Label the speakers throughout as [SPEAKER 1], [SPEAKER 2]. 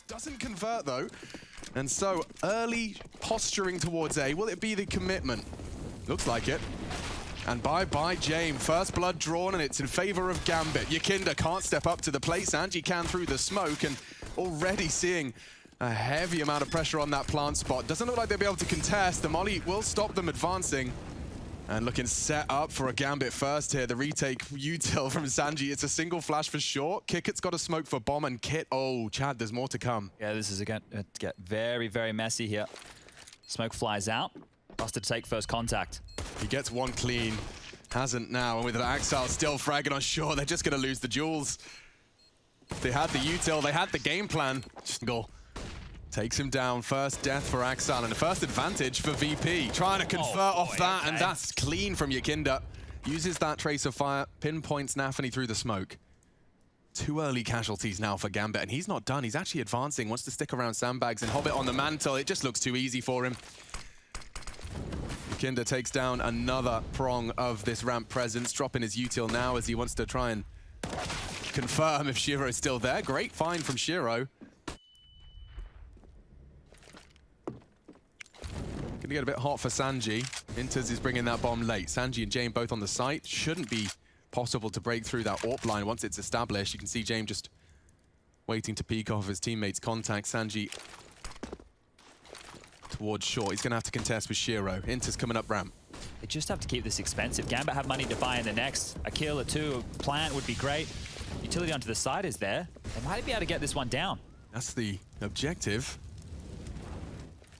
[SPEAKER 1] Doesn't convert though. And so early posturing towards A. Will it be the commitment? Looks like it. And bye-bye, James. First blood drawn, and it's in favor of Gambit. Yakinda can't step up to the plate. Sanji can through the smoke, and already seeing a heavy amount of pressure on that plant spot. Doesn't look like they'll be able to contest. The molly will stop them advancing. And looking set up for a Gambit first here. The retake util from Sanji. It's a single flash for sure. Kickit's got a smoke for bomb, and Kit. Oh, Chad, there's more to come.
[SPEAKER 2] Yeah, this is going to get very, very messy here. Smoke flies out. Buster to take first contact.
[SPEAKER 1] He gets one clean. Hasn't now. And with an Axile still fragging on shore, they're just going to lose the jewels. They had the util. They had the game plan. Goal. Takes him down. First death for Axile and the first advantage for VP. Trying to convert off that, and that's clean from Yakinda. Uses that trace of fire, pinpoints Nafany through the smoke. 2 early casualties now for Gambit, and he's not done. He's actually advancing, wants to stick around sandbags, and Hobbit on the mantle. It just looks too easy for him. Yakinda takes down another prong of this ramp presence, dropping his util now as he wants to try and confirm if Shiro's still there. Great find from Shiro. Gonna get a bit hot for Sanji. Inters is bringing that bomb late. Sanji and James both on the site. Shouldn't be possible to break through that AWP line once it's established. You can see James just waiting to peek off his teammates' contact. Sanji towards short. He's gonna have to contest with Shiro. Inter's coming up ramp.
[SPEAKER 2] They just have to keep this expensive. Gambit have money to buy in the next. A kill or two, a plant would be great. Utility onto the side is there. They might be able to get this one down.
[SPEAKER 1] That's the objective.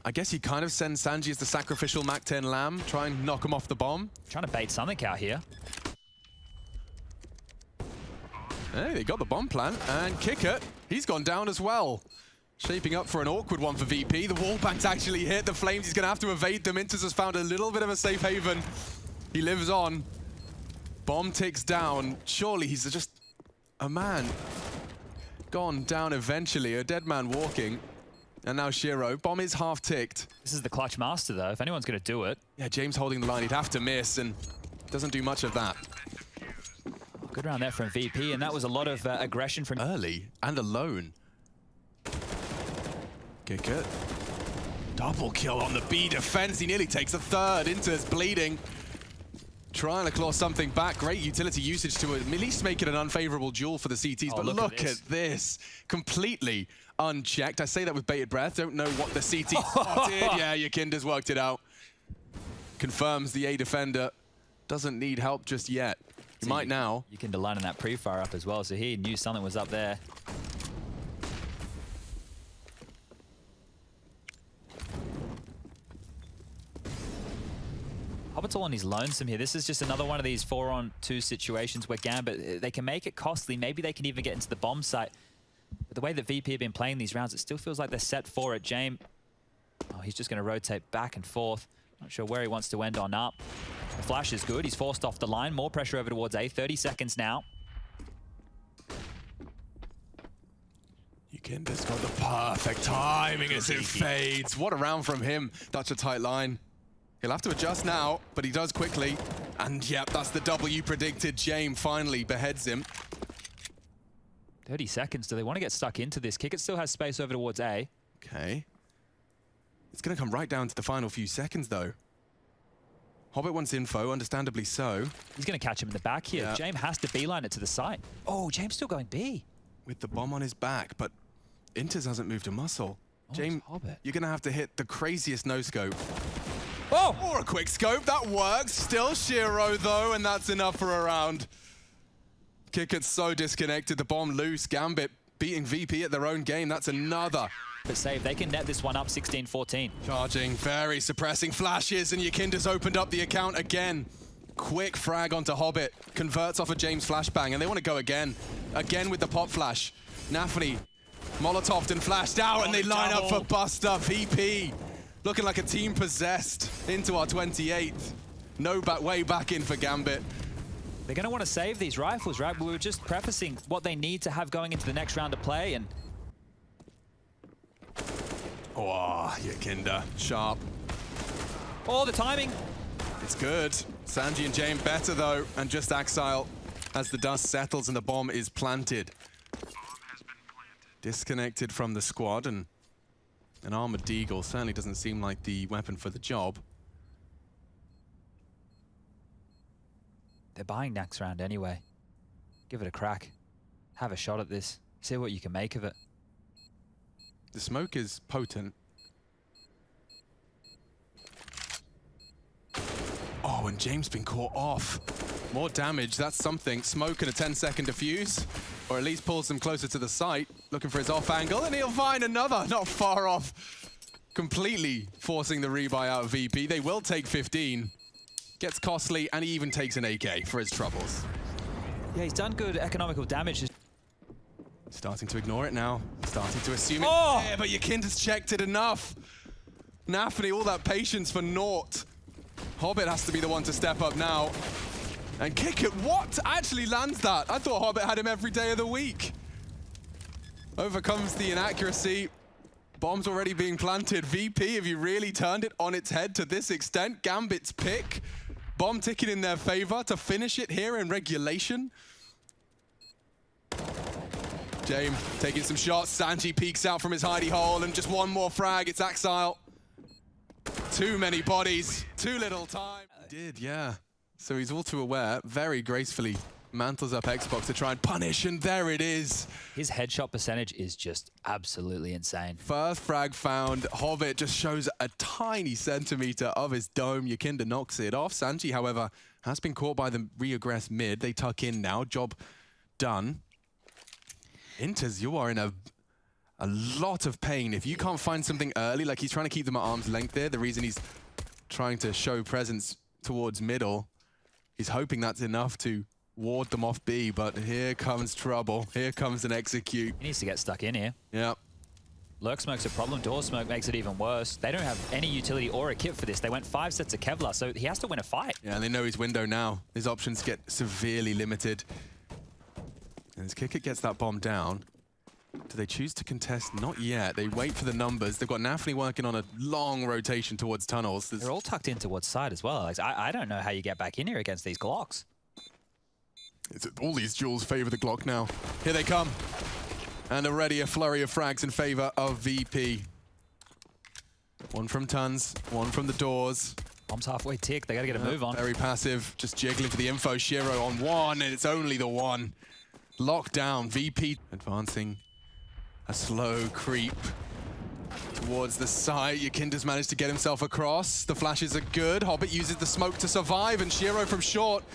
[SPEAKER 1] I guess you kind of send Sanji as the sacrificial Mac-10 lamb, try and knock him off the bomb.
[SPEAKER 2] Trying to bait something out here.
[SPEAKER 1] Hey, they got the bomb plant, and Kickit, he's gone down as well. Shaping up for an awkward one for VP. The wall bank's actually hit. The flames, he's going to have to evade them. Inters has found a little bit of a safe haven. He lives on. Bomb ticks down. Surely he's just a man gone down eventually. A dead man walking. And now Shiro. Bomb is half ticked.
[SPEAKER 2] This is the clutch master, though. If anyone's going to do it.
[SPEAKER 1] Yeah, James holding the line. He'd have to miss, and doesn't do much of that.
[SPEAKER 2] Good round there from VP, and that was a lot of aggression from...
[SPEAKER 1] Early and alone. Kick it. Double kill on the B defense. He nearly takes a third. Inter's bleeding. Trying to claw something back. Great utility usage to at least make it an unfavorable duel for the CTs. But look at this. Completely unchecked. I say that with bated breath. Don't know what the CT spotted. Yeah, Yakinda's worked it out. Confirms the A defender doesn't need help just yet. He might now.
[SPEAKER 2] Yakinda lining that pre-fire up as well, so he knew something was up there. Hobbit's all on his lonesome here. This is just another one of these 4-on-2 situations where Gambit, they can make it costly. Maybe they can even get into the bomb site. But the way that VP have been playing these rounds, it still feels like they're set for it. James, oh, he's just going to rotate back and forth. Not sure where he wants to end on up. The flash is good. He's forced off the line. More pressure over towards A. 30 seconds now.
[SPEAKER 1] Yakinda's got the perfect timing as it fades. What a round from him. That's a tight line. He'll have to adjust now, but he does quickly. And yep, that's the W predicted. James finally beheads him.
[SPEAKER 2] 30 seconds. Do they want to get stuck into this? Kickit still has space over towards A.
[SPEAKER 1] Okay. It's going to come right down to the final few seconds, though. Hobbit wants info, understandably so.
[SPEAKER 2] He's going to catch him in the back here. Yeah. James has to beeline it to the site. Oh, James still going B.
[SPEAKER 1] With the bomb on his back, but Inters hasn't moved a muscle. Oh, James, you're going to have to hit the craziest no-scope.
[SPEAKER 2] Oh!
[SPEAKER 1] Or a quick scope, that works. Still Shiro, though, and that's enough for a round. Kickit's so disconnected. The bomb loose. Gambit beating VP at their own game. That's another.
[SPEAKER 2] But save, they can net this one up 16-14.
[SPEAKER 1] Charging, very suppressing flashes, and Yakinda's opened up the account again. Quick frag onto Hobbit. Converts off a James flashbang, and they want to go again. Again with the pop flash. Nafany, Molotoved and flashed out, and they line up for Buster. VP looking like a team possessed into our 28th. No way back in for Gambit.
[SPEAKER 2] They're going to want to save these rifles, right? We were just prefacing what they need to have going into the next round of play, and...
[SPEAKER 1] Oh, Yakinda, sharp.
[SPEAKER 2] Oh, the timing.
[SPEAKER 1] It's good. Sanji and James better, though, and just Axile as the dust settles and the bomb is planted. Disconnected from the squad, and an armored deagle certainly doesn't seem like the weapon for the job.
[SPEAKER 2] They're buying next round anyway. Give it a crack. Have a shot at this. See what you can make of it.
[SPEAKER 1] The smoke is potent. Oh, and James been caught off. More damage, that's something. Smoke and a 10-second defuse, or at least pulls them closer to the site, looking for his off angle, and he'll find another, not far off. Completely forcing the rebuy out of VP. They will take 15. Gets costly, and he even takes an AK for his troubles.
[SPEAKER 2] Yeah, he's done good economical damage.
[SPEAKER 1] Starting to ignore it now. Starting to assume
[SPEAKER 2] Oh!
[SPEAKER 1] it's there, but your kind has checked it enough. Nafny, all that patience for naught. Hobbit has to be the one to step up now. And kick it. What? Actually lands that. I thought Hobbit had him every day of the week. Overcomes the inaccuracy. Bombs already being planted. VP, have you really turned it on its head to this extent? Gambit's pick. Bomb ticking in their favor to finish it here in regulation. James taking some shots. Sanji peeks out from his hidey hole, and just one more frag. It's Axile. Too many bodies, too little time. He did, yeah. So he's all too aware. Very gracefully mantles up Xbox to try and punish, and there it is.
[SPEAKER 2] His headshot percentage is just absolutely insane.
[SPEAKER 1] First frag found. Hobbit just shows a tiny centimeter of his dome. Yakinda knocks it off. Sanji, however, has been caught by the re-aggress mid. They tuck in now. Job done. Inters, you are in a lot of pain. If you can't find something early, like he's trying to keep them at arm's length there, the reason he's trying to show presence towards middle, he's hoping that's enough to ward them off B, but here comes trouble. Here comes an execute.
[SPEAKER 2] He needs to get stuck in here.
[SPEAKER 1] Yeah.
[SPEAKER 2] Lurk smoke's a problem. Door smoke makes it even worse. They don't have any utility or a kit for this. They went 5 sets of Kevlar, so he has to win a fight.
[SPEAKER 1] Yeah, and they know his window now. His options get severely limited. And as Kickit gets that bomb down, do they choose to contest? Not yet. They wait for the numbers. They've got Nafny working on a long rotation towards tunnels.
[SPEAKER 2] They're all tucked in towards side as well. Like, I don't know how you get back in here against these Glocks.
[SPEAKER 1] All these duels favor the Glock now. Here they come. And already a flurry of frags in favor of VP. One from Tons, one from the doors.
[SPEAKER 2] Bomb's halfway ticked. They got to get a move on.
[SPEAKER 1] Very passive, just jiggling for the info. Shiro on one, and it's only the one. Locked down, VP advancing a slow creep towards the side. Yakinda's managed to get himself across. The flashes are good. Hobbit uses the smoke to survive, and Shiro from short.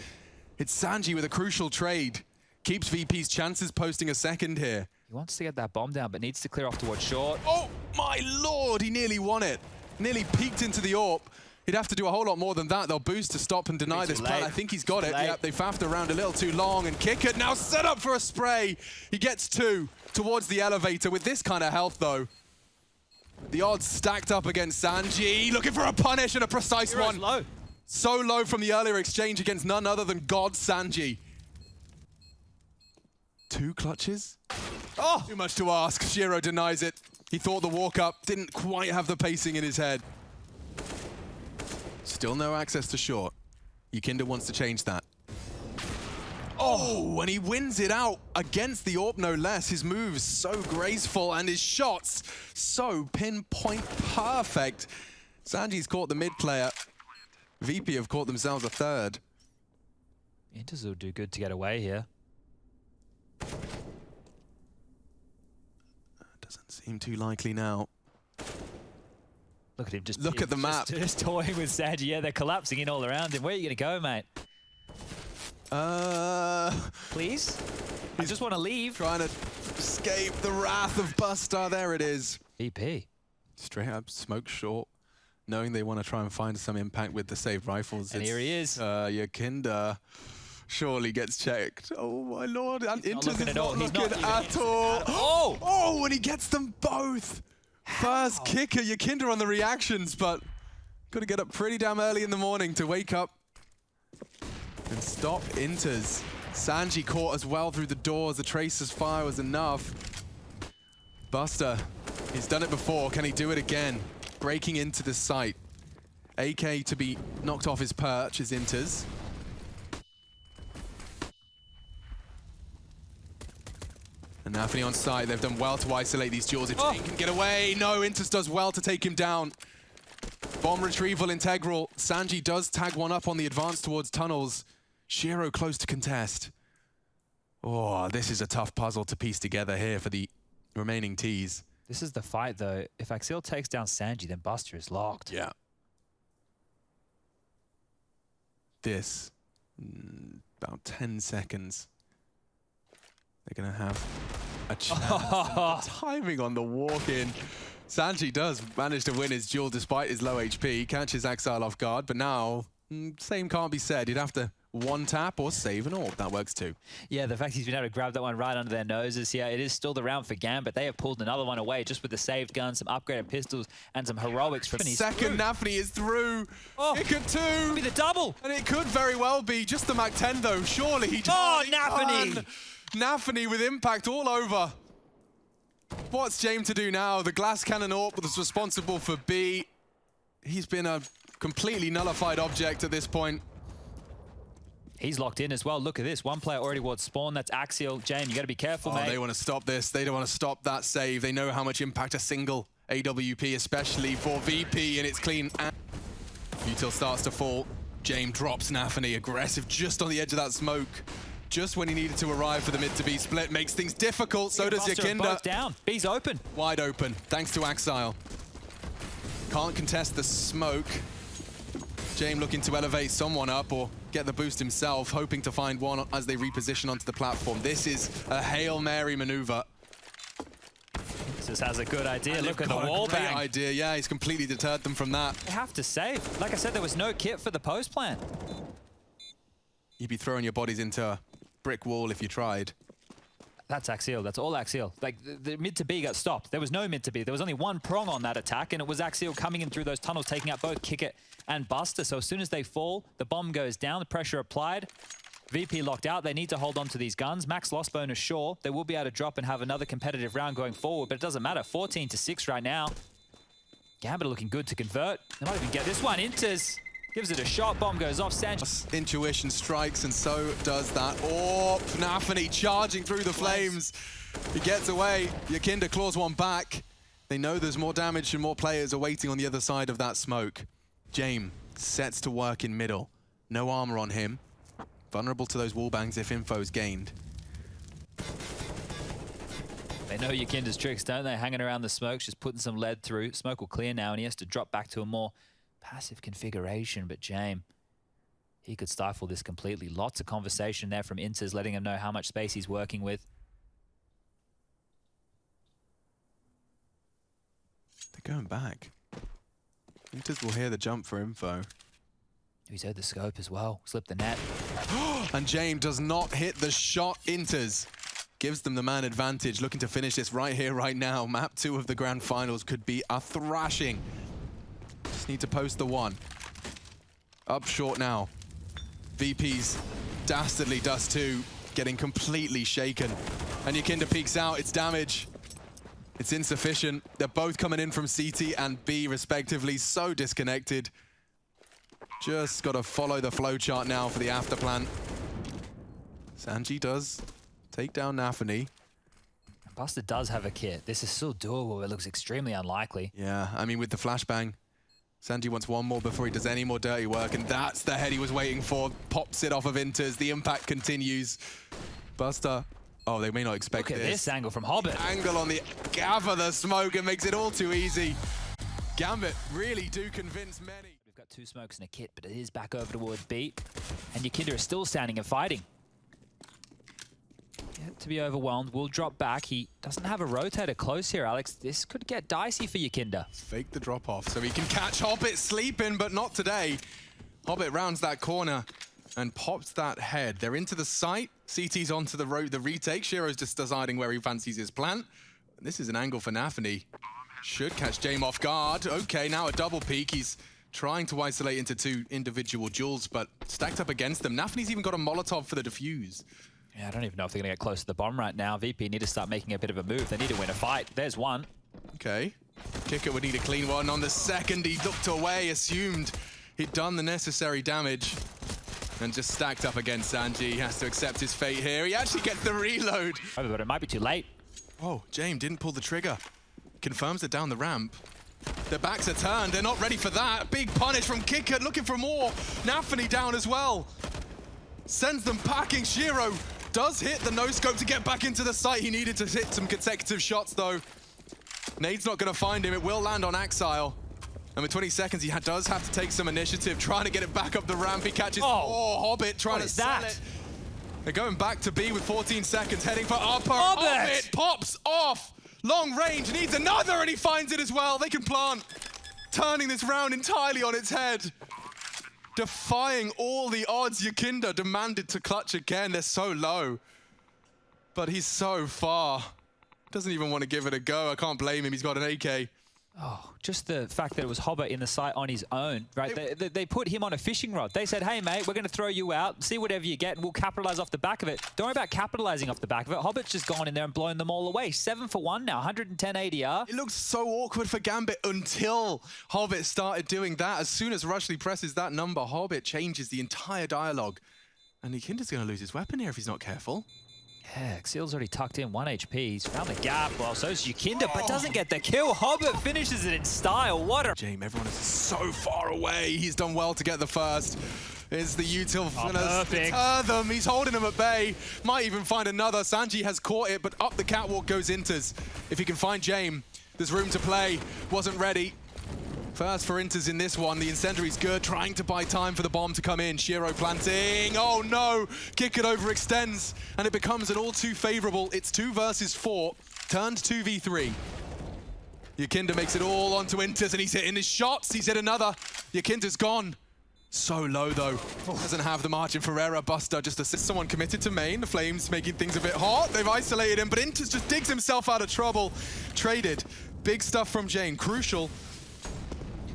[SPEAKER 1] It's Sanji with a crucial trade. Keeps VP's chances posting a second here.
[SPEAKER 2] He wants to get that bomb down, but needs to clear off towards short.
[SPEAKER 1] Oh my lord, he nearly won it. Nearly peeked into the AWP. He'd have to do a whole lot more than that. They'll boost to stop and deny this plan. I think he's got it. Yep, they faffed around a little too long, and kick it now set up for a spray. He gets 2 towards the elevator with this kind of health though. The odds stacked up against Sanji, looking for a punish and a precise one.
[SPEAKER 2] Low.
[SPEAKER 1] So low from the earlier exchange against none other than God Sanji. 2 clutches? Oh, too much to ask. Shiro denies it. He thought the walk up didn't quite have the pacing in his head. Still no access to short. Yakinda wants to change that. Oh, and he wins it out against the AWP, no less. His moves so graceful and his shots so pinpoint perfect. Sanji's caught the mid player. VP have caught themselves a third.
[SPEAKER 2] Inters will do good to get away here.
[SPEAKER 1] Doesn't seem too likely now.
[SPEAKER 2] Look at him just
[SPEAKER 1] Look at the map.
[SPEAKER 2] Just toying with Sanji. Yeah, they're collapsing in all around him. Where are you going to go, mate? Please? I just want to leave.
[SPEAKER 1] Trying to escape the wrath of Buster. There it is.
[SPEAKER 2] VP.
[SPEAKER 1] Straight up smoke short, knowing they want to try and find some impact with the saved rifles.
[SPEAKER 2] And here he is.
[SPEAKER 1] Yakinda surely gets checked. Oh my lord. And
[SPEAKER 2] He's not looking at all. He's not
[SPEAKER 1] looking at all.
[SPEAKER 2] Oh!
[SPEAKER 1] Oh, and he gets them both. First kicker, Yakinda on the reactions, but got to get up pretty damn early in the morning to wake up and stop Inters. Sanji caught as well through the doors. The Tracer's fire was enough. Buster, he's done it before. Can he do it again? Breaking into the site. AK to be knocked off his perch is Inters. And nafny on site. They've done well to isolate these duels. If Jane can get away, no, Intus does well to take him down. Bomb retrieval integral. Sanji does tag one up on the advance towards tunnels. Shiro close to contest. Oh, this is a tough puzzle to piece together here for the remaining Ts.
[SPEAKER 2] This is the fight, though. If Axial takes down Sanji, then Buster is locked.
[SPEAKER 1] Yeah. This, about 10 seconds. They're going to have a chance. The timing on the walk-in. Sanji does manage to win his duel despite his low HP. Catches Axile off guard, but now, same can't be said. He'd have to one tap or save an orb. That works too.
[SPEAKER 2] Yeah, the fact he's been able to grab that one right under their noses here. It is still the round for Gambit. They have pulled another one away just with the saved gun, some upgraded pistols, and some heroics from
[SPEAKER 1] Second nafny is through. It could too.
[SPEAKER 2] Could be the double.
[SPEAKER 1] And it could very well be just the Mac 10 though. Surely he
[SPEAKER 2] nafny!
[SPEAKER 1] nafny with impact all over. What's James to do now? The glass cannon orb was responsible for B. He's been a completely nullified object at this point.
[SPEAKER 2] He's locked in as well. Look at this. One player already ward spawn. That's Axial. James, you got to be careful, mate.
[SPEAKER 1] They want to stop this. They don't want to stop that save. They know how much impact a single AWP, especially for VP, and it's clean. Util starts to fall. James drops nafny, aggressive just on the edge of that smoke. Just when he needed to arrive for the mid to B split. Makes things difficult, so does Yakinda.
[SPEAKER 2] Both down. B's open.
[SPEAKER 1] Wide open, thanks to Axile. Can't contest the smoke. James looking to elevate someone up or get the boost himself, hoping to find one as they reposition onto the platform. This is a Hail Mary maneuver.
[SPEAKER 2] This has a good idea. Look at the wall bang.
[SPEAKER 1] Idea, yeah, he's completely deterred them from that.
[SPEAKER 2] They have to save. Like I said, there was no kit for the post plan.
[SPEAKER 1] You'd be throwing your bodies into a brick wall if you tried.
[SPEAKER 2] That's Axial. That's all Axial. Like, the mid to B got stopped. There was no mid to B. There was only one prong on that attack, and it was Axial coming in through those tunnels, taking out both Kick It and Buster. So as soon as they fall, the bomb goes down, the pressure applied. VP locked out. They need to hold on to these guns. Max lost bonus, sure. They will be able to drop and have another competitive round going forward, but it doesn't matter. 14-6 right now. Gambit looking good to convert. They might even get this one. Inters gives it a shot. Bomb goes off. Sanchez.
[SPEAKER 1] Intuition strikes, and so does that. Oh, nafny charging through the flames. He gets away. Yakinda claws one back. They know there's more damage and more players are waiting on the other side of that smoke. James sets to work in middle. No armor on him. Vulnerable to those wallbangs if info's gained.
[SPEAKER 2] They know Yakinda's tricks, don't they? Hanging around the smoke, just putting some lead through. Smoke will clear now, and he has to drop back to a more passive configuration. But James, he could stifle this completely. Lots of conversation there from Inters, letting him know how much space he's working with.
[SPEAKER 1] They're going back. Inters will hear the jump for info.
[SPEAKER 2] He's heard the scope as well. Slipped the net.
[SPEAKER 1] And James does not hit the shot. Inters gives them the man advantage. Looking to finish this right here, right now. Map 2 of the grand finals could be a thrashing. Just need to post the one. Up short now. VP's dastardly does too. Getting completely shaken. And Yakinda peeks out. It's damage. It's insufficient. They're both coming in from CT and B respectively. So disconnected. Just got to follow the flowchart now for the after plan. Sanji does take down nafny.
[SPEAKER 2] Buster does have a kit. This is still doable. It looks extremely unlikely.
[SPEAKER 1] Yeah, I mean, with the flashbang, Sanji wants one more before he does any more dirty work, and that's the head he was waiting for. Pops it off of Inters. The impact continues. Buster. Oh, they may not expect this.
[SPEAKER 2] Look at this angle from Hobbit.
[SPEAKER 1] Angle on the gather the smoke and makes it all too easy. Gambit really do convince many.
[SPEAKER 2] We've got 2 smokes and a kit, but it is back over towards B. And Yakinda is still standing and fighting. Yet to be overwhelmed, will drop back. He doesn't have a rotator close here, Alex. This could get dicey for Yakinda.
[SPEAKER 1] Fake the drop off so he can catch Hobbit sleeping, but not today. Hobbit rounds that corner and pops that head. They're into the site. CT's onto the retake. Shiro's just deciding where he fancies his plant. This is an angle for nafny. Should catch James off guard. Okay, now a double peek. He's trying to isolate into 2 individual duels, but stacked up against them. nafny's even got a Molotov for the defuse.
[SPEAKER 2] Yeah, I don't even know if they're going to get close to the bomb right now. VP need to start making a bit of a move. They need to win a fight. There's one.
[SPEAKER 1] Okay. Kicker would need a clean one. On the second, he looked away, assumed he'd done the necessary damage, and just stacked up against Sanji. He has to accept his fate here. He actually gets the reload.
[SPEAKER 2] But it might be too late.
[SPEAKER 1] Oh, James didn't pull the trigger. Confirms it down the ramp. Their backs are turned. They're not ready for that. Big punish from Kicker, looking for more. nafany down as well. Sends them packing. Shiro does hit the no-scope to get back into the site. He needed to hit some consecutive shots, though. Nade's not going to find him. It will land on Axile. And with 20 seconds, he does have to take some initiative, trying to get it back up the ramp. He catches Hobbit, trying to sell it. They're going back to B with 14 seconds, heading for upper. Hobbit pops off. Long range, needs another, and he finds it as well. They can plant, turning this round entirely on its head. Defying all the odds, Yakinda demanded to clutch again. They're so low. But he's so far. Doesn't even want to give it a go. I can't blame him. He's got an AK.
[SPEAKER 2] Oh, just the fact that it was Hobbit in the site on his own, right? They put him on a fishing rod. They said, hey, mate, we're going to throw you out, see whatever you get, and we'll capitalize off the back of it. Don't worry about capitalizing off the back of it. Hobbit's just gone in there and blown them all away. 7 for 1 now, 110 ADR.
[SPEAKER 1] It looks so awkward for Gambit until Hobbit started doing that. As soon as Rushley presses that number, Hobbit changes the entire dialogue. And Yakinda's going to lose his weapon here if he's not careful.
[SPEAKER 2] Yeah, Xeal's already tucked in 1 HP. He's found the gap. Well, so's Yakinda, but doesn't get the kill. Hobbit finishes it in style. What a...
[SPEAKER 1] James, everyone is so far away. He's done well to get the first. Is the util gonna deter them? He's holding them at bay. Might even find another. Sanji has caught it, but up the catwalk goes Inters. If he can find James, there's room to play. Wasn't ready. First for Inters in this one. The incendiary's good, trying to buy time for the bomb to come in. Shiro planting. Oh no! Kick it overextends, and it becomes an all too favorable. It's 2 versus 4, turned 2v3. Yakinda makes it all onto Inters, and he's hitting his shots. He's hit another. Yakinda's gone. So low though. Doesn't have the margin for error. Buster just assists someone committed to main. The Flames making things a bit hot. They've isolated him, but Inters just digs himself out of trouble. Traded. Big stuff from Jane. Crucial.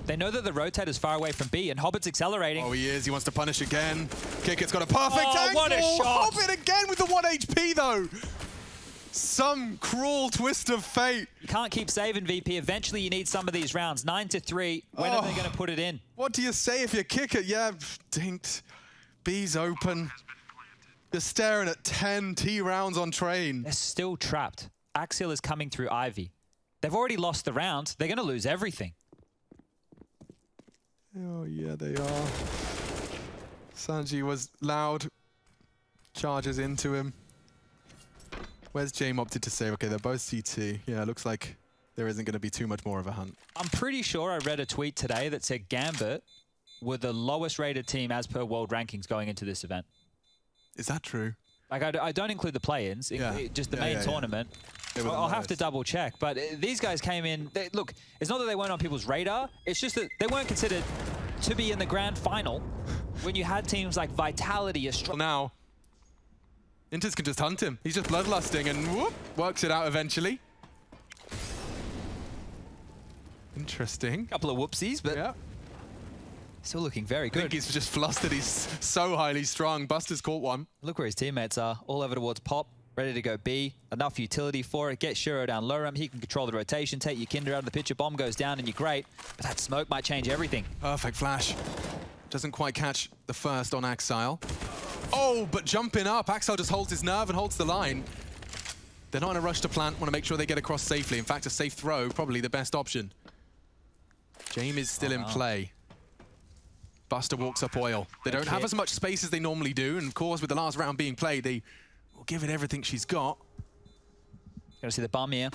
[SPEAKER 2] They know that the rotate is far away from B, and Hobbit's accelerating.
[SPEAKER 1] Oh, he is. He wants to punish again. Kick-It's got a perfect angle.
[SPEAKER 2] What a shot.
[SPEAKER 1] Hobbit again with the 1 HP, though. Some cruel twist of fate.
[SPEAKER 2] You can't keep saving, VP. Eventually, you need some of these rounds. 9-3. When are they going to put it in?
[SPEAKER 1] What do you say if you kick it? Yeah, dinked. B's open. You're staring at 10 T rounds on train.
[SPEAKER 2] They're still trapped. Axial is coming through Ivy. They've already lost the round. They're going to lose everything.
[SPEAKER 1] Oh, yeah, they are. Sanji was loud. Charges into him. Where's James opted to save? Okay, they're both CT. Yeah, looks like there isn't going to be too much more of a hunt.
[SPEAKER 2] I'm pretty sure I read a tweet today that said Gambit were the lowest rated team as per world rankings going into this event.
[SPEAKER 1] Is that true?
[SPEAKER 2] Like, I don't include the play-ins, just the main tournament. I'll have to double check, but these guys came in. Look, it's not that they weren't on people's radar. It's just that they weren't considered to be in the grand final when you had teams like Vitality,
[SPEAKER 1] Now, Inters can just hunt him. He's just bloodlusting and whoop, works it out eventually. Interesting.
[SPEAKER 2] Couple of whoopsies, but
[SPEAKER 1] yeah.
[SPEAKER 2] Still looking very good.
[SPEAKER 1] I think he's just flustered. He's so highly strung. Buster's caught one.
[SPEAKER 2] Look where his teammates are. All over towards Pop. Ready to go B. Enough utility for it. Get Shiro down low. He can control the rotation. Take Yakinda out of the picture. Bomb goes down and you're great. But that smoke might change everything.
[SPEAKER 1] Perfect flash. Doesn't quite catch the first on Axile. Oh, but jumping up. Axile just holds his nerve and holds the line. They're not in a rush to plant. Want to make sure they get across safely. In fact, a safe throw, probably the best option. James is still in play. Buster walks up oil. They don't have as much space as they normally do. And of course, with the last round being played, they will give it everything she's got.
[SPEAKER 2] Gotta see the bomb here.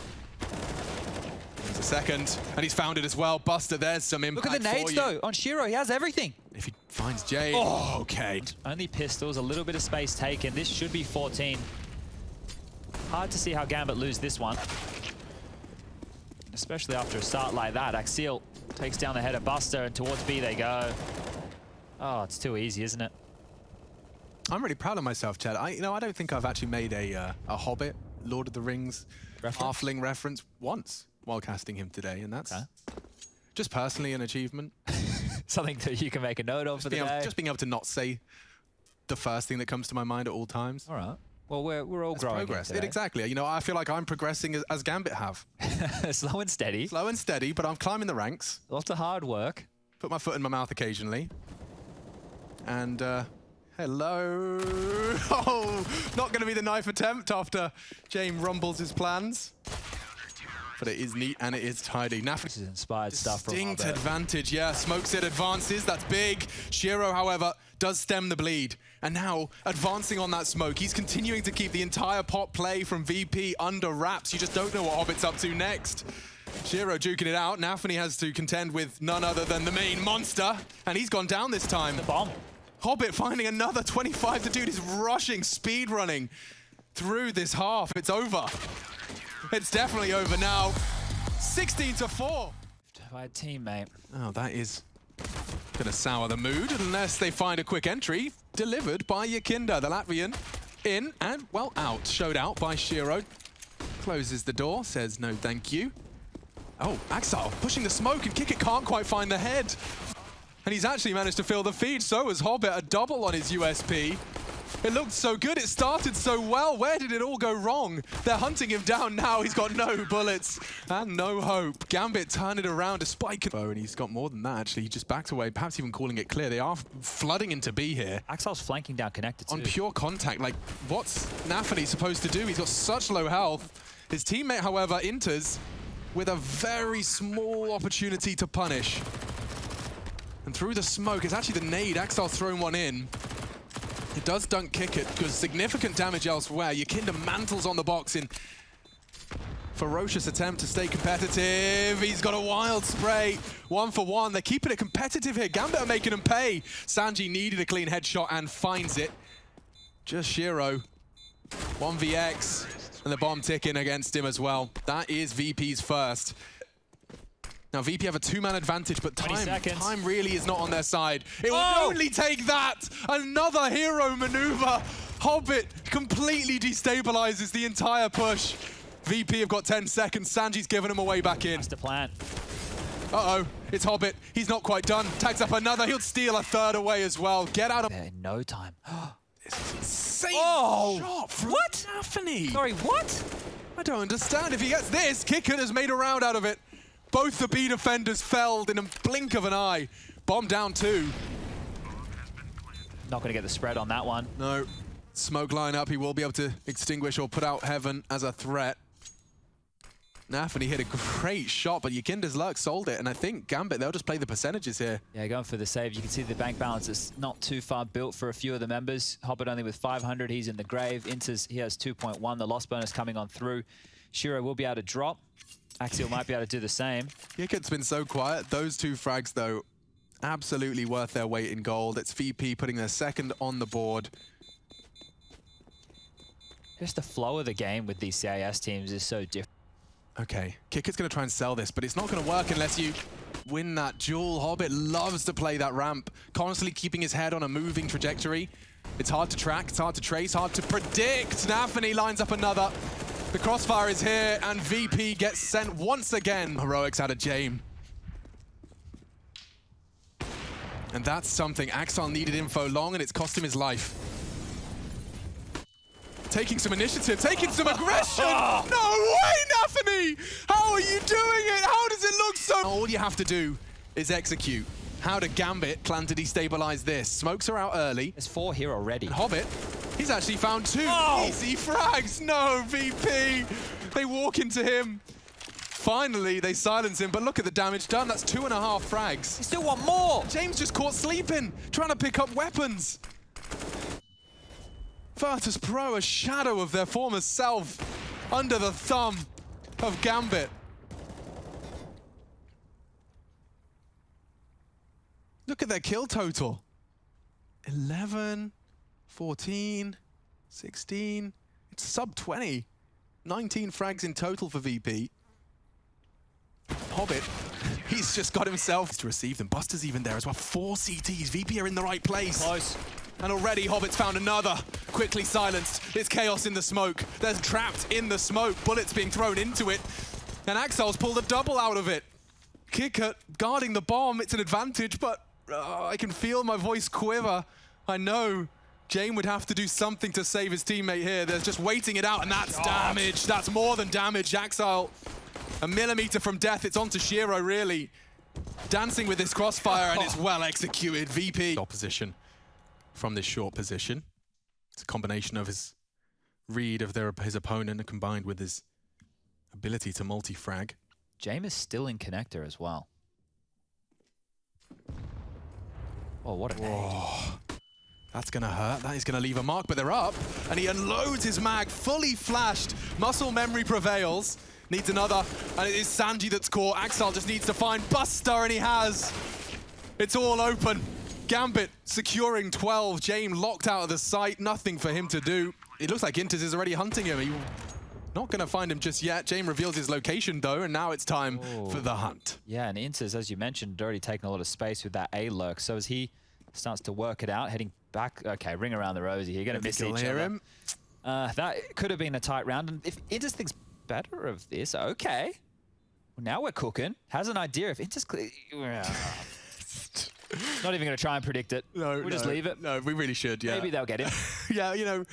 [SPEAKER 1] There's a second, and he's found it as well. Buster, there's some impact.
[SPEAKER 2] Look at the nades, though. On Shiro, he has everything.
[SPEAKER 1] If he finds Jay.
[SPEAKER 2] Oh,
[SPEAKER 1] okay.
[SPEAKER 2] Only pistols, a little bit of space taken. This should be 14. Hard to see how Gambit lose this one. Especially after a start like that. Axial takes down the head of Buster, and towards B they go. Oh, it's too easy, isn't it?
[SPEAKER 1] I'm really proud of myself, Chad. I don't think I've actually made a Hobbit, Lord of the Rings, halfling reference once while casting him today, and that's just personally an achievement.
[SPEAKER 2] Something that you can make a note of for the day.
[SPEAKER 1] Just being able to not say the first thing that comes to my mind at all times.
[SPEAKER 2] All right. Well, we're all growing.
[SPEAKER 1] Progress. Exactly. You know, I feel like I'm progressing as Gambit have.
[SPEAKER 2] Slow and steady.
[SPEAKER 1] Slow and steady, but I'm climbing the ranks.
[SPEAKER 2] Lots of hard work.
[SPEAKER 1] Put my foot in my mouth occasionally. And Hello. Oh, not going to be the knife attempt after James rumbles his plans. But it is neat and it is tidy.
[SPEAKER 2] This is inspired stuff from
[SPEAKER 1] distinct advantage, yeah. Smokes it, advances, that's big. Shiro, however, does stem the bleed. And now, advancing on that smoke, he's continuing to keep the entire pot play from VP under wraps. You just don't know what Hobbit's up to next. Shiro duking it out. NaVi has to contend with none other than the main monster. And he's gone down this time.
[SPEAKER 2] The bomb.
[SPEAKER 1] Hobbit finding another 25. The dude is rushing, speed running through this half. It's over. It's definitely over now. 16-4.
[SPEAKER 2] By a teammate.
[SPEAKER 1] Oh, that is gonna sour the mood unless they find a quick entry delivered by Yakinda, the Latvian. In and, well, out. Showed out by Shiro. Closes the door, says no thank you. Oh, Axel pushing the smoke and Kick can't quite find the head. And he's actually managed to fill the feed. So has Hobbit, a double on his USP. It looked so good, it started so well. Where did it all go wrong? They're hunting him down now. He's got no bullets and no hope. Gambit turned it around despite... And he's got more than that, actually. He just backed away, perhaps even calling it clear. They are flooding into B here.
[SPEAKER 2] Axel's flanking down connected too.
[SPEAKER 1] On pure contact, like, what's NaVi supposed to do? He's got such low health. His teammate, however, enters with a very small opportunity to punish. And through the smoke, it's actually the nade. Axel's thrown one in. It does dunk Kick it, because significant damage elsewhere. Yakinda mantles on the box in ferocious attempt to stay competitive. He's got a wild spray. 1 for 1. They're keeping it competitive here. Gambit are making him pay. Sanji needed a clean headshot and finds it. Just Shiro. 1vx. And the bomb ticking against him as well. That is VP's first. Now, VP have a 2-man advantage, but time really is not on their side. It will only take that! Another hero maneuver! Hobbit completely destabilizes the entire push. VP have got 10 seconds. Sanji's giving him away back in.
[SPEAKER 2] That's the plan.
[SPEAKER 1] Uh-oh, it's Hobbit. He's not quite done. Tags up another. He'll steal a third away as well. Get out of...
[SPEAKER 2] In no time.
[SPEAKER 1] This is insane shot from
[SPEAKER 2] what?
[SPEAKER 1] NaVi.
[SPEAKER 2] Sorry, what?
[SPEAKER 1] I don't understand. If he gets this, Kicker has made a round out of it. Both the B defenders felled in a blink of an eye. Bomb down 2.
[SPEAKER 2] Not going to get the spread on that one.
[SPEAKER 1] No. Smoke line up. He will be able to extinguish or put out Heaven as a threat. NaVi hit a great shot, but Yakinda's luck sold it. And I think Gambit, they'll just play the percentages here. Yeah,
[SPEAKER 2] going for the save. You can see the bank balance is not too far built for a few of the members. Hobbit only with 500. He's in the grave. Inters, he has 2.1. The loss bonus coming on through. Shiro will be able to drop. Axial might be able to do the same. Yikit's been so quiet. Those 2 frags, though, absolutely worth their weight in gold. It's VP putting their second on the board. Just the flow of the game with these CIS teams is so different. Okay, Kicker's going to try and sell this, but it's not going to work unless you win that duel. Hobbit loves to play that ramp, constantly keeping his head on a moving trajectory. It's hard to track, it's hard to trace, hard to predict. NaVi lines up another. The crossfire is here, and VP gets sent once again. Heroics out of James. And that's something. Axel needed info long, and it's cost him his life. Taking some initiative, taking some aggression. No way, NaVi! How are you doing it? How does it look so... All you have to do is execute. How did Gambit plan to destabilize this? Smokes are out early. There's 4 here already. And Hobbit, he's actually found 2 easy frags. No, VP. They walk into him. Finally, they silence him, but look at the damage done. That's 2.5 frags. You still want more. James just caught sleeping, trying to pick up weapons. Virtus Pro, a shadow of their former self, under the thumb of Gambit. Look at their kill total. 11, 14, 16. It's sub 20. 19 frags in total for VP. Hobbit, he's just got himself to receive them. Buster's even there as well. 4 CTs. VP are in the right place. Close. And already Hobbit's found another. Quickly silenced. It's chaos in the smoke. They're trapped in the smoke. Bullets being thrown into it. And Axel's pulled a double out of it. Kicker guarding the bomb. It's an advantage, but I can feel my voice quiver. I know James would have to do something to save his teammate here. They're just waiting it out, and that's damage. That's more than damage. Axel, a millimeter from death. It's onto Shiro, really. Dancing with this crossfire, and it's well executed. VP. Opposition.
[SPEAKER 1] from this short position. It's a combination of his read of his opponent combined with his ability to multi-frag.
[SPEAKER 2] James is still in connector as well. Oh, what a nade.
[SPEAKER 1] That's going to hurt. That is going to leave a mark, but they're up. And he unloads his mag, fully flashed. Muscle memory prevails. Needs another. And it is Sanji that's caught. Axel just needs to find Buster, and he has. It's all open. Gambit securing 12. James locked out of the sight. Nothing for him to do. It looks like Inters is already hunting him. He's not going to find him just yet. James reveals his location, though, and now it's time for the hunt.
[SPEAKER 2] Yeah, and Inters, as you mentioned, already taken a lot of space with that A lurk. So as he starts to work it out, heading back. Okay, ring around the rosy. You're going to miss each other.
[SPEAKER 1] Him.
[SPEAKER 2] That could have been a tight round. And if Inters thinks better of this, okay. Well, now we're cooking. Has an idea if Inters... Not even going to try and predict it.
[SPEAKER 1] No,
[SPEAKER 2] we'll just leave it.
[SPEAKER 1] No, we really should, yeah.
[SPEAKER 2] Maybe they'll get him.
[SPEAKER 1] Yeah, you know,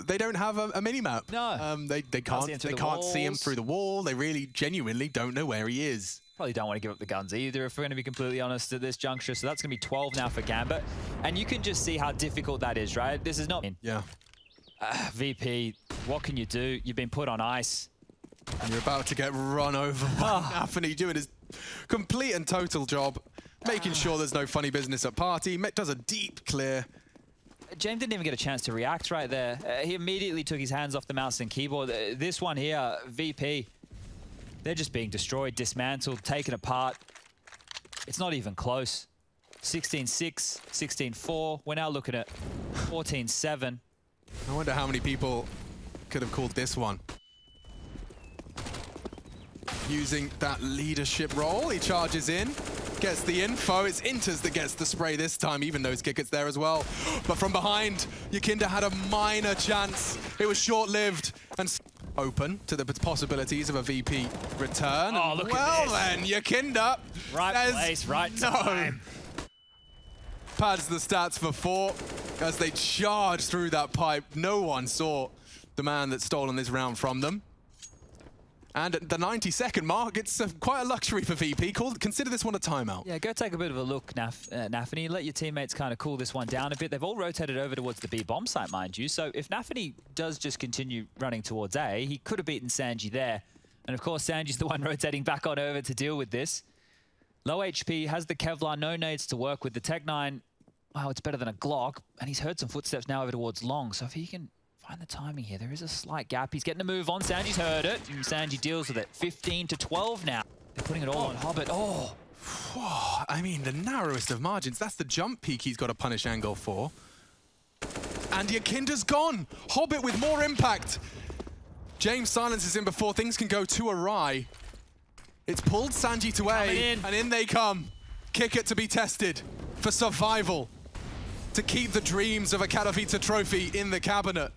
[SPEAKER 1] they don't have a mini-map.
[SPEAKER 2] No.
[SPEAKER 1] They can't see him through the wall. They really, genuinely don't know where he is.
[SPEAKER 2] Probably don't want to give up the guns either, if we're going to be completely honest at this juncture. So that's going to be 12 now for Gambit. And you can just see how difficult that is, right? This is not...
[SPEAKER 1] Yeah.
[SPEAKER 2] VP, what can you do? You've been put on ice.
[SPEAKER 1] And you're about to get run over by Nafany, doing his complete and total job. Making sure there's no funny business at party. Does a deep clear.
[SPEAKER 2] James didn't even get a chance to react right there. He immediately took his hands off the mouse and keyboard. This one here, VP, they're just being destroyed, dismantled, taken apart. It's not even close. 16-6, 16-4. We're now looking at 14-7.
[SPEAKER 1] I wonder how many people could have called this one. Using that leadership role, he charges in. Gets the info. It's Inters that gets the spray this time, even though his kick there as well. But from behind, Yakinda had a minor chance. It was short-lived and open to the possibilities of a VP return.
[SPEAKER 2] Oh, look
[SPEAKER 1] at
[SPEAKER 2] this.
[SPEAKER 1] Then, Yakinda
[SPEAKER 2] right
[SPEAKER 1] says
[SPEAKER 2] place, right
[SPEAKER 1] no.
[SPEAKER 2] time.
[SPEAKER 1] Pads the stats for 4 as they charge through that pipe. No one saw the man that's stolen this round from them. And at the 90-second mark, it's quite a luxury for VP. Consider this one a timeout.
[SPEAKER 2] Yeah, go take a bit of a look, Nafany. Let your teammates kind of cool this one down a bit. They've all rotated over towards the B bomb site, mind you. So if Nafany does just continue running towards A, he could have beaten Sanji there. And of course, Sanji's the one rotating back on over to deal with this. Low HP, has the Kevlar, no nades to work with. The Tech-9, wow, it's better than a Glock. And he's heard some footsteps now over towards Long. So if he can... find the timing here. There is a slight gap. He's getting a move on. Sanji's heard it, and Sanji deals with it. 15-12 now. They're putting it all on Hobbit. Oh.
[SPEAKER 1] I mean, the narrowest of margins. That's the jump peak he's got a punish angle for. And Yakinda's gone. Hobbit with more impact. James silences him before things can go too awry. It's pulled Sanji to A, and in they come. Kick it to be tested for survival. To keep the dreams of a Katowice trophy in the cabinet.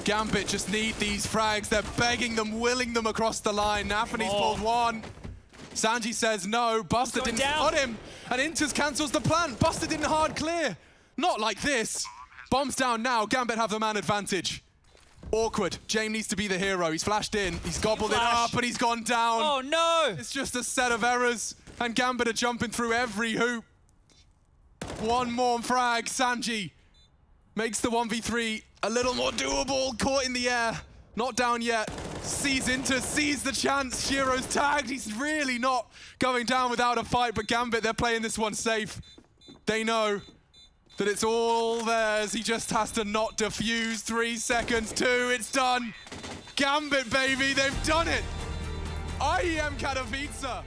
[SPEAKER 1] Gambit just need these frags. They're begging them, willing them across the line. Nafany's pulled one. Sanji says no. Buster didn't spot him. And Inters cancels the plan. Buster didn't hard clear. Not like this. Bombs down now. Gambit have the man advantage. Awkward. James needs to be the hero. He's flashed in. He's gobbled it up, and he's gone down.
[SPEAKER 2] Oh, no.
[SPEAKER 1] It's just a set of errors. And Gambit are jumping through every hoop. One more frag. Sanji makes the 1v3 a little more doable. Caught in the air. Not down yet. Sees Inter, sees the chance. Shiro's tagged. He's really not going down without a fight, but Gambit, they're playing this one safe. They know that it's all theirs. He just has to not defuse. 3 seconds, 2, it's done. Gambit, baby, they've done it. IEM Katowice.